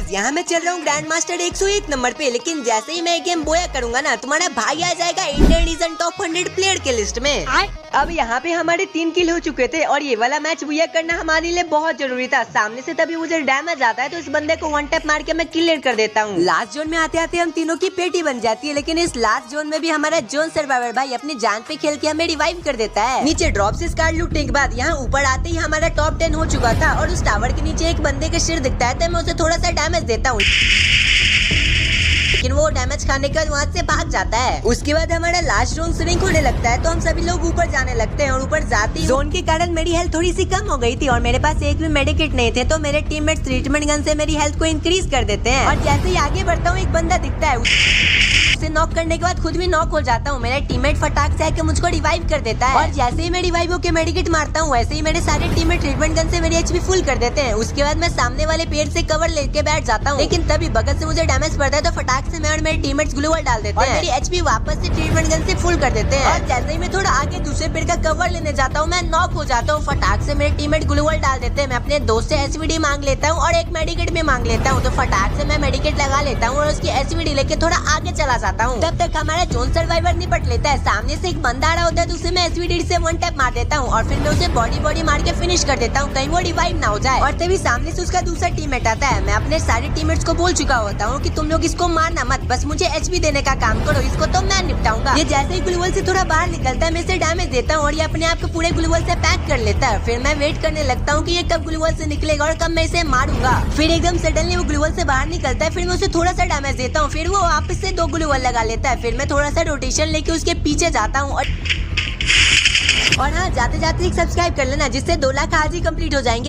Guys यहाँ मैं चल रहा हूँ ग्रैंड मास्टर 101 नंबर पे, लेकिन जैसे ही मैं गेम बोया करूंगा ना, तुम्हारा भाई आ जाएगा इंडियन रीजन टॉप 100 प्लेयर के लिस्ट में। अब यहाँ पे हमारे 3 किल हो चुके थे और ये वाला मैच बुया करना हमारे लिए बहुत जरूरी था। सामने से तभी मुझे डैमेज आता है तो इस बंदे को वन टैप मार के मैं क्लियर कर देता हूँ। लास्ट जोन में आते आते हम तीनों की पेटी बन जाती है, लेकिन इस लास्ट जोन में भी हमारा जोन सर्वाइवर भाई अपनी जान पे खेल के हमें रिवाइव कर देता है। नीचे ड्रॉप से स्कार लूटने के बाद यहाँ ऊपर आते ही हमारा टॉप 10 हो चुका था और उस टावर के नीचे एक बंदे का सिर दिखता है तो मैं उसे थोड़ा सा डैमेज देता हूँ, लेकिन वो डैमेज खाने के बाद वहाँ से भाग जाता है। उसके बाद हमारा लास्ट जोन श्रिंक होने लगता है तो हम सभी लोग ऊपर जाने लगते हैं और ऊपर जाते ही जोन के कारण मेरी हेल्थ थोड़ी सी कम हो गई थी और मेरे पास एक भी मेडिकेट नहीं थे, तो मेरे टीममेट्स ट्रीटमेंट गन से मेरी हेल्थ को इंक्रीज कर देते हैं। और जैसे ही आगे बढ़ता हूँ एक बंदा दिखता है, उसे नॉक करने के बाद खुद भी नॉक हो जाता हूँ। मेरा टीममेट फटाक से आके मुझको रिवाइव कर देता है और जैसे ही मैं रिवाइव होकर मेडिकेट मारता हूँ वैसे ही मेरे सारे टीममेट ट्रीटमेंट गन से मेरी एचपी फुल कर देते हैं। उसके बाद मैं सामने वाले पेड़ से कवर लेके बैठ जाता हूँ, लेकिन तभी बगल से मुझे डैमेज पड़ता है तो फटाक से मैं और मेरे टीममेट्स ग्लू वॉल डाल देते हैं और मेरी एचपी वापस से ट्रीटमेंट गन से फुल कर देते हैं। और जैसे ही मैं थोड़ा आगे दूसरे पेड़ का कवर लेने जाता हूँ मैं नॉक हो जाता हूँ। फटाक से मेरे टीममेट ग्लू वॉल डाल देते हैं। मैं अपने दोस्त से एसवीडी मांग लेता हूँ और एक मेडिकेट भी मांग लेता हूँ, तो फटाक से मैं मेडिकेट लगा लेता हूँ और उसकी एसवीडी लेके थोड़ा आगे चला जाता हूँ। तब तक हमारा जोन सर्वाइवर निपट लेता है। सामने से एक बंदा आ रहा होता है तो उसे मैं एसवीडी से वन टैप मार देता हूँ और फिर मैं उसे बॉडी मार के फिनिश कर देता हूँ, कहीं वो रिवाइव ना हो जाए। और तभी सामने से उसका दूसरा टीममेट आता है। मैं अपने सारे टीममेट्स को बोल चुका होता हूँ कि तुम लोग इसको मारना मत, बस मुझे एचपी देने का काम करो, इसको तो मैं निपटाऊंगा। ये जैसे ही ग्लूवल से थोड़ा बाहर निकलता है मैं इसे डैमेज देता हूँ और ये अपने आप को पूरे ग्लूवल से पैक कर लेता है। फिर मैं वेट करने लगता हूँ कि ये कब ग्लूवल से निकलेगा और कब मैं इसे मारूंगा। फिर एकदम सडनली वो ग्लूवल से बाहर निकलता है, फिर मैं उसे थोड़ा सा डैमेज देता हूँ, फिर वो वापस से 2 ग्लूवल लगा लेता है। फिर मैं थोड़ा सा रोटेशन लेके उसके पीछे जाता हूँ और हाँ, जाते जाते एक सब्सक्राइब कर लेना जिससे 2 लाख आज ही कंप्लीट हो जाएंगे।